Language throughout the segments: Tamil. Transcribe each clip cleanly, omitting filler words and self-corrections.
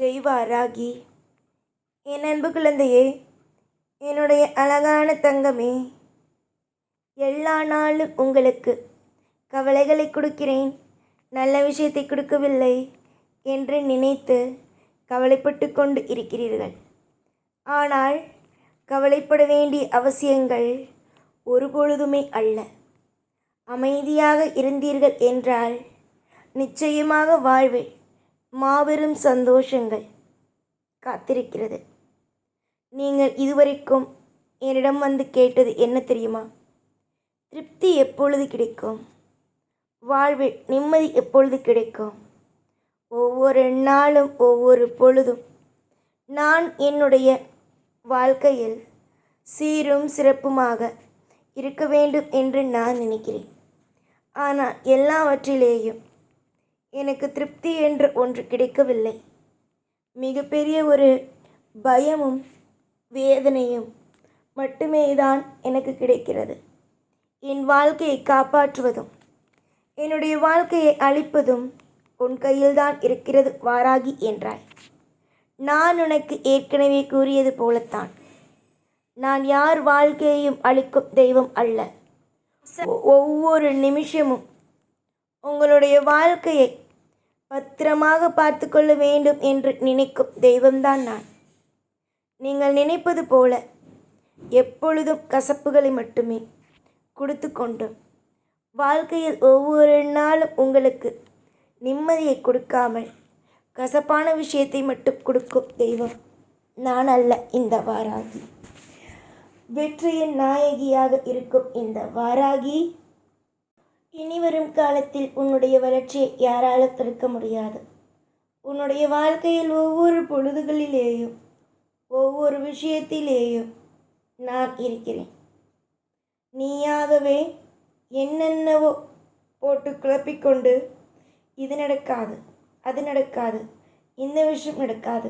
ஜெய் வாராகி. என் அன்பு குழந்தையே, என்னுடைய அழகான தங்கமே, எல்லா நாளும் உங்களுக்கு கவலைகளை கொடுக்கிறேன், நல்ல விஷயத்தை கொடுக்கவில்லை என்று நினைத்து கவலைப்பட்டு கொண்டு இருக்கிறீர்கள். ஆனால் கவலைப்பட வேண்டிய அவசியங்கள் ஒருபொழுதுமே அல்ல. அமைதியாக இருந்தீர்கள் என்றால் நிச்சயமாக வாழ்வில் மாபெரும் சந்தோஷங்கள் காத்திருக்கிறது. நீங்கள் இதுவரைக்கும் என்னிடம் வந்து கேட்டது என்ன தெரியுமா? திருப்தி எப்பொழுது கிடைக்கும்? வாழ்வில் நிம்மதி எப்பொழுது கிடைக்கும்? ஒவ்வொரு நாளும் ஒவ்வொரு பொழுதும் நான் என்னுடைய வாழ்க்கையில் சீரும் சிறப்புமாக இருக்க வேண்டும் என்று நான் நினைக்கிறேன். ஆனால் எல்லாவற்றிலேயும் எனக்கு திருப்தி என்ற ஒன்று கிடைக்கவில்லை. மிகப்பெரிய ஒரு பயமும் வேதனையும் மட்டுமே தான் எனக்கு கிடைக்கிறது. என் வாழ்க்கையை காப்பாற்றுவதும் என்னுடைய வாழ்க்கையை அழிப்பதும் உன் கையில்தான் இருக்கிறது வாராகி என்றாய். நான் உனக்கு ஏற்கனவே கூறியது போலத்தான், நான் யார் வாழ்க்கையையும் அழிக்கும் தெய்வம் அல்ல. ஒவ்வொரு நிமிஷமும் உங்களுடைய வாழ்க்கையை பத்திரமாக பார்த்து கொள்ள வேண்டும் என்று நினைக்கும் தெய்வம்தான் நான். நீங்கள் நினைப்பது போல எப்பொழுதும் கசப்புகளை மட்டுமே கொடுத்து கொண்டும் வாழ்க்கையில் ஒவ்வொரு நாளும் உங்களுக்கு நிம்மதியை கொடுக்காமல் கசப்பான விஷயத்தை மட்டும் கொடுக்கும் தெய்வம் நான் அல்ல. இந்த வாராகி, வெற்றியின் நாயகியாக இருக்கும் இந்த வாராகி, இனிவரும் காலத்தில் உன்னுடைய வளர்ச்சியை யாராலும் தடுக்க முடியாது. உன்னுடைய வாழ்க்கையில் ஒவ்வொரு பொழுதுகளிலேயும் ஒவ்வொரு விஷயத்திலேயும் நான் இருக்கிறேன். நீயாகவே என்னென்னவோ போட்டு குழப்பிக்கொண்டு இது நடக்காது, அது நடக்காது, இந்த விஷயம் நடக்காது,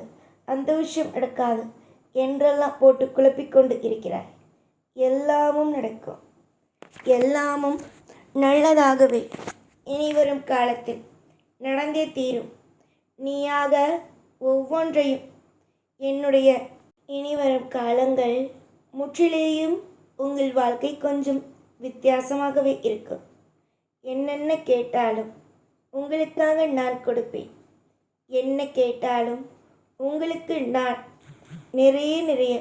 அந்த விஷயம் நடக்காது என்றெல்லாம் போட்டு குழப்பிக்கொண்டு இருக்கிறாய். எல்லாமும் நடக்கும், எல்லாமும் நல்லதாகவே இனிவரும் காலத்தில் நடந்தே தீரும். நீயாக ஒவ்வொன்றையும் என்னுடைய இனிவரும் காலங்கள் முற்றிலேயும் உங்கள் வாழ்க்கை கொஞ்சம் வித்தியாசமாகவே இருக்கும். என்னென்ன கேட்டாலும் உங்களுக்காக நான் கொடுப்பேன். என்ன கேட்டாலும் உங்களுக்கு நான் நிறைய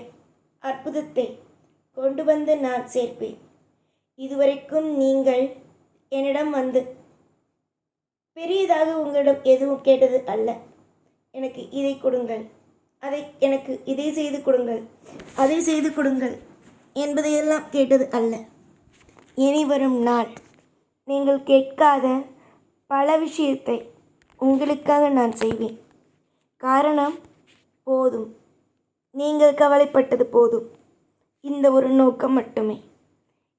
அற்புதத்தை கொண்டு வந்து நான் சேர்ப்பேன். இதுவரைக்கும் நீங்கள் என்னிடம் வந்து பெரியதாக உங்களிடம் எதுவும் கேட்டது அல்ல. எனக்கு இதை கொடுங்கள், எனக்கு இதை செய்து கொடுங்கள், அதை செய்து கொடுங்கள் என்பதையெல்லாம் கேட்டது அல்ல. இனி வரும் நாள் நீங்கள் கேட்காத பல விஷயத்தை உங்களுக்காக நான் செய்வேன். காரணம், போதும், நீங்கள் கவலைப்பட்டது போதும். இந்த ஒரு நோக்கம் மட்டுமே.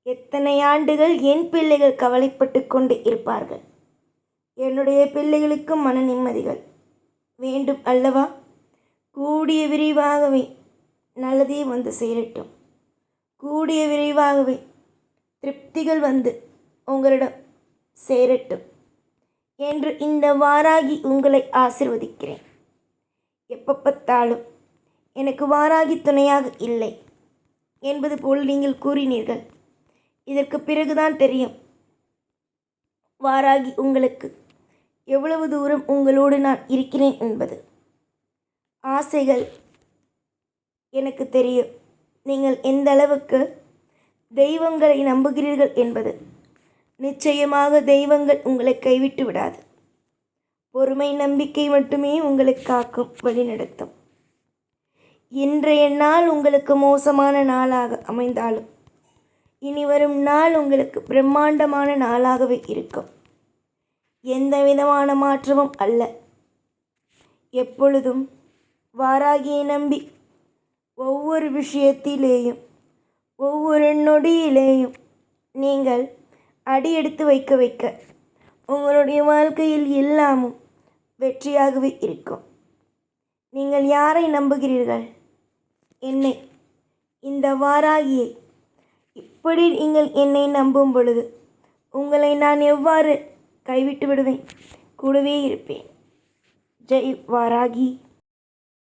எத்தனை ஆண்டுகள் என் பிள்ளைகள் கவலைப்பட்டு கொண்டு இருப்பார்கள். என்னுடைய பிள்ளைகளுக்கும் மன நிம்மதிகள் வேண்டும் அல்லவா? கூடிய விரைவாகவே நல்லதே வந்து சேரட்டும். கூடிய விரைவாகவே திருப்திகள் வந்து உங்களிடம் சேரட்டும் என்று இந்த வாராகி உங்களை ஆசிர்வதிக்கிறேன். எப்போ பார்த்தாலும் எனக்கு வாராகி துணையாக இல்லை என்பது போல் நீங்கள் கூறினீர்கள். இதற்கு பிறகுதான் தெரியும் வாராகி உங்களுக்கு எவ்வளவு தூரம் உங்களோடு நான் இருக்கிறேன் என்பது. ஆசைகள் எனக்கு தெரியும், நீங்கள் எந்த அளவுக்கு தெய்வங்களை நம்புகிறீர்கள் என்பது. நிச்சயமாக தெய்வங்கள் உங்களை கைவிட்டு விடாது. பொறுமை, நம்பிக்கை மட்டுமே உங்களை காக்கும், வழிநடத்தும். இன்றைய நாள் உங்களுக்கு மோசமான நாளாக அமைந்தாலும் இனி வரும் நாள் உங்களுக்கு பிரம்மாண்டமான நாளாகவே இருக்கும். எந்த விதமான மாற்றமும் அல்ல. எப்பொழுதும் வாராகியை நம்பி ஒவ்வொரு விஷயத்திலேயும் ஒவ்வொரு நொடியிலேயும் நீங்கள் அடியெடுத்து வைக்க வைக்க உங்களுடைய வாழ்க்கையில் எல்லாமும் வெற்றியாகவே இருக்கும். நீங்கள் யாரை நம்புகிறீர்கள்? என்னை, இந்த வாராகியை. இப்படி நீங்கள் என்னை நம்பும் பொழுது உங்களை நான் எவ்வாறு கைவிட்டு விடுவேன்? கூடவே இருப்பேன். ஜெய் வாராகி.